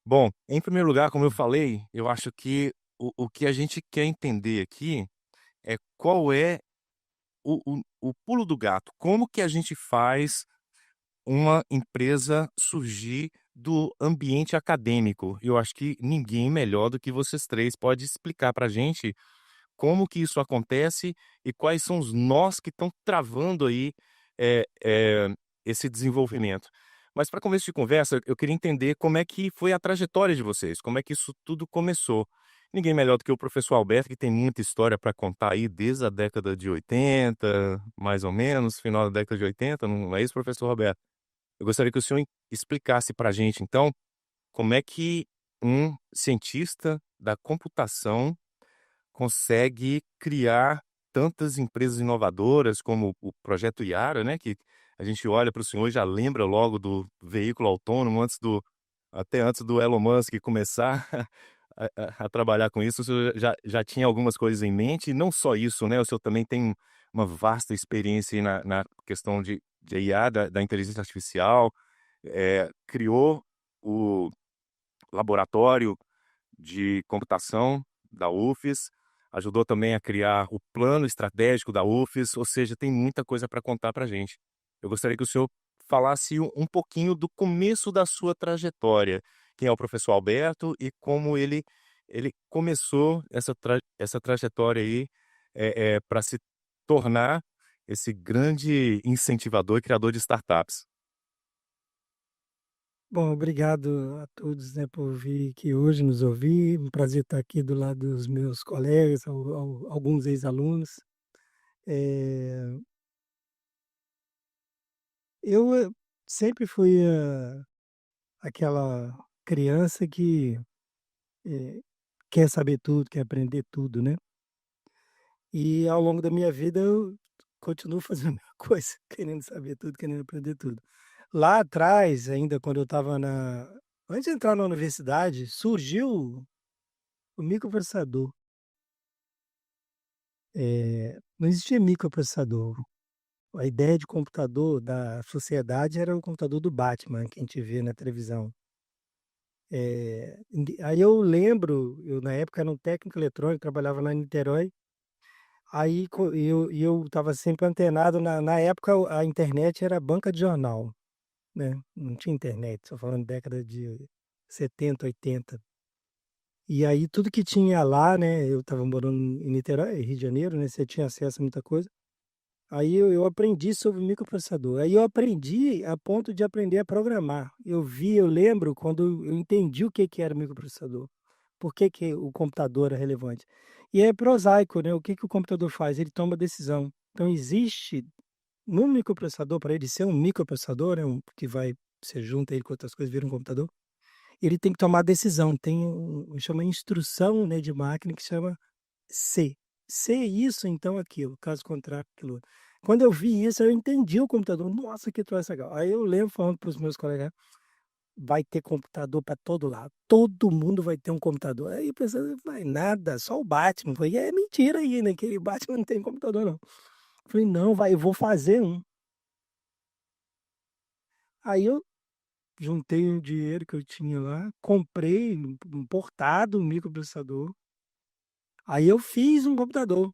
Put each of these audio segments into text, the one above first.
Bom, em primeiro lugar, como eu falei, eu acho que o que a gente quer entender aqui é qual é o pulo do gato. Como que a gente faz uma empresa surgir do ambiente acadêmico? Eu acho que ninguém melhor do que vocês 3 pode explicar pra gente como que isso acontece e quais são os nós que estão travando aí, eh eh, esse desenvolvimento. Mas para começo de conversa, eu queria entender como é que foi a trajetória de vocês, como é que isso tudo começou. Ninguém melhor do que o professor Alberto, que tem muita história para contar aí desde a década de 80, mais ou menos, final da década de 80, não é isso, professor Roberto? Eu gostaria que o senhor explicasse para a gente, então, como é que um cientista da computação consegue criar tantas empresas inovadoras como o projeto Yara, né, que a gente olha para o senhor e já lembra logo do veículo autônomo até antes do Elon Musk começar a trabalhar com isso, o senhor já tinha algumas coisas em mente, e não só isso, né, o senhor também tem uma vasta experiência aí na questão de IA, da inteligência artificial, criou o laboratório de computação da UFES, ajudou também a criar o plano estratégico da UFES, ou seja, tem muita coisa para contar para a gente. Eu gostaria que o senhor falasse um pouquinho do começo da sua trajetória, quem é o professor Alberto e como ele começou essa trajetória aí, pra se tornar esse grande incentivador e criador de startups. Bom, obrigado a todos, né, por vir aqui hoje nos ouvir. Um prazer estar aqui do lado dos meus colegas, alguns ex-alunos. Eh, eu sempre fui aquela criança que eh, quer saber tudo, quer aprender tudo, né? E ao longo da minha vida eu continuo fazendo a mesma coisa, querendo saber tudo, querendo aprender tudo. Lá atrás, ainda quando eu estava antes de entrar na universidade, surgiu o microprocessador. Não existia microprocessador. A ideia de computador da sociedade era o computador do Batman, que a gente vê na televisão. Aí eu lembro, eu na época era um técnico eletrônico, trabalhava lá em Niterói, aí eu estava sempre antenado, na época a internet era banca de jornal, né? Não tinha internet, só falando década de 70, 80. E aí tudo que tinha lá, né? Eu estava morando em Niterói, Rio de Janeiro, né? Você tinha acesso a muita coisa. Aí eu aprendi sobre microprocessador. Aí eu aprendi a ponto de aprender a programar. Eu lembro quando eu entendi o que que era microprocessador. Por que que o computador era relevante. E é prosaico, né? O que que o computador faz? Ele toma decisão. Então existe no microprocessador, para ele ser um microprocessador, né? Que vai, você junta ele com outras coisas, vira um computador. Ele tem que tomar decisão. Tem chama instrução, né, de máquina que chama C. C isso, então aquilo, caso contrário, aquilo outro. Quando eu vi isso, eu entendi o computador. Nossa, que troço legal. Aí eu lembro falando para os meus colegas, vai ter computador para todo lado. Todo mundo vai ter um computador. Aí eu pensando, vai nada, só o Batman. Eu falei, é mentira aí, né? Que Batman não tem computador, não. Eu falei, não, vai, eu vou fazer um. Aí eu juntei o dinheiro que eu tinha lá, comprei importado um microprocessador. Aí eu fiz um computador.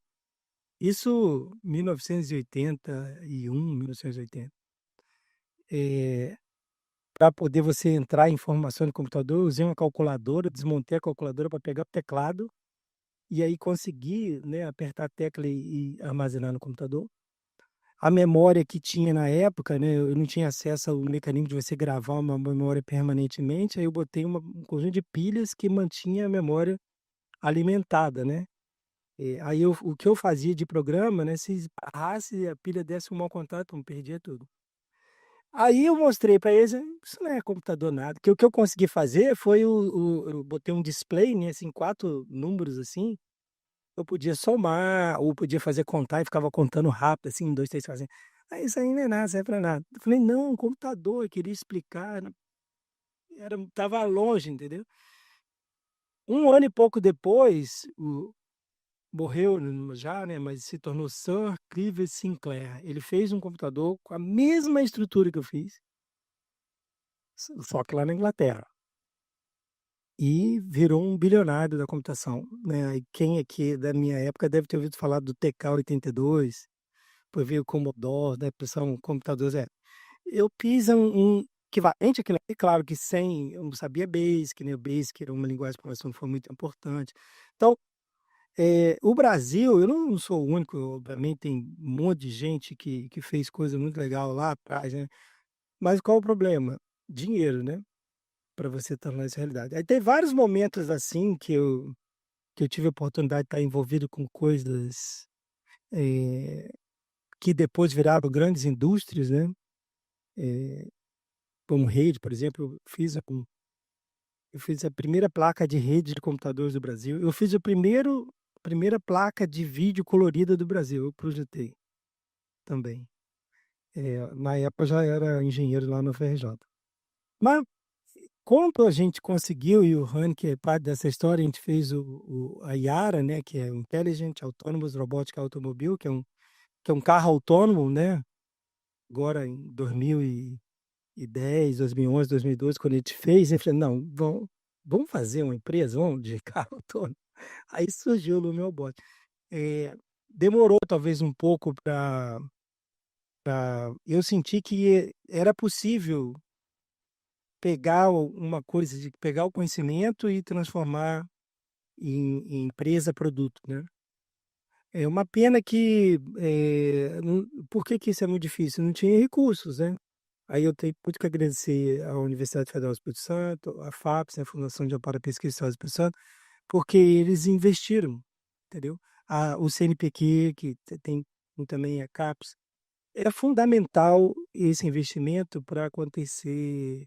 Isso 1981, 1980. Para poder você entrar em informação no computador, eu usei uma calculadora, desmontei a calculadora para pegar o teclado e aí conseguir, né, apertar a tecla e armazenar no computador. A memória que tinha na época, né, eu não tinha acesso ao mecanismo de você gravar uma memória permanentemente, aí eu botei um conjunto de pilhas que mantinha a memória alimentada, né? Aí o que eu fazia de programa, né, se esbarrasse, a pilha desse um mau contato, pum, perdia tudo. Aí eu mostrei para eles, isso não é computador nada, que o que eu consegui fazer foi eu botei um display, né, assim, 4 números, assim, eu podia somar ou podia fazer contar e ficava contando rápido, assim, 1, 2, 3, 4, 5. Aí isso aí não é nada, serve pra nada. Eu falei: "Não, computador", eu queria explicar, estava longe, entendeu. Um ano e pouco depois, morreu já, né, mas se tornou Sir Clive Sinclair. Ele fez um computador com a mesma estrutura que eu fiz, só que lá na Inglaterra. e virou um bilionário da computação, né. E quem aqui da minha época deve ter ouvido falar do TK-82, depois veio o Commodore, né, que são computadores eu fiz um equivalente àquilo ali, claro que sem eu não sabia Basic, né, o Basic era uma linguagem de programação que foi muito importante. Então, o Brasil, eu não sou o único, obviamente tem um monte de gente que fez coisa muito legal lá atrás, né, mas qual o problema? Dinheiro, né, para você tornar isso realidade. Aí tem vários momentos, assim, que eu tive a oportunidade de estar envolvido com coisas, eh, que depois viraram grandes indústrias, né, eh, como rede, por exemplo, eu fiz a primeira placa de rede de computadores do Brasil, eu fiz o primeira placa de vídeo colorida do Brasil, eu projetei também. Na época eu já era engenheiro lá no FRJ. Mas quando a gente conseguiu, e o Rani, que é parte dessa história, a gente fez a IARA, né, que é o Intelligent Autonomous Robotic Automobile, que é um carro autônomo, né, agora em 2010, 2011, 2012, quando a gente fez, eu falei, não, vamos fazer uma empresa, vamos, de carro autônomo. Aí surgiu o Lumiobot. Demorou talvez um pouco para eu sentir que era possível pegar uma coisa, de pegar o conhecimento e transformar em empresa, produto, né? É uma pena que, por que que isso é muito difícil? Não tinha recursos, né? Aí eu tenho muito que agradecer à Universidade Federal do Espírito Santo, à FAPES, né, a Fundação de Amparo à Pesquisa e História do Espírito Santo, porque eles investiram, entendeu? O CNPq, que tem também a CAPES, é fundamental esse investimento para acontecer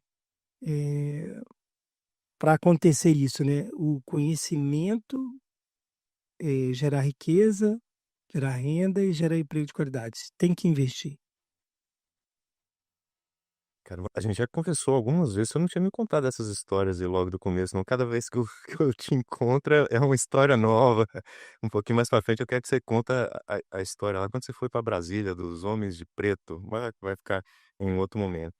isso, né? O conhecimento, gerar riqueza, gerar renda e gerar emprego de qualidade. Tem que investir. Cara, a gente já conversou algumas vezes, você não tinha me contado essas histórias aí logo do começo não, cada vez que eu que eu te encontro é uma história nova. Um pouquinho mais pra frente eu quero que você conta a história lá quando você foi pra Brasília, dos Homens de Preto, vai ficar em um outro momento.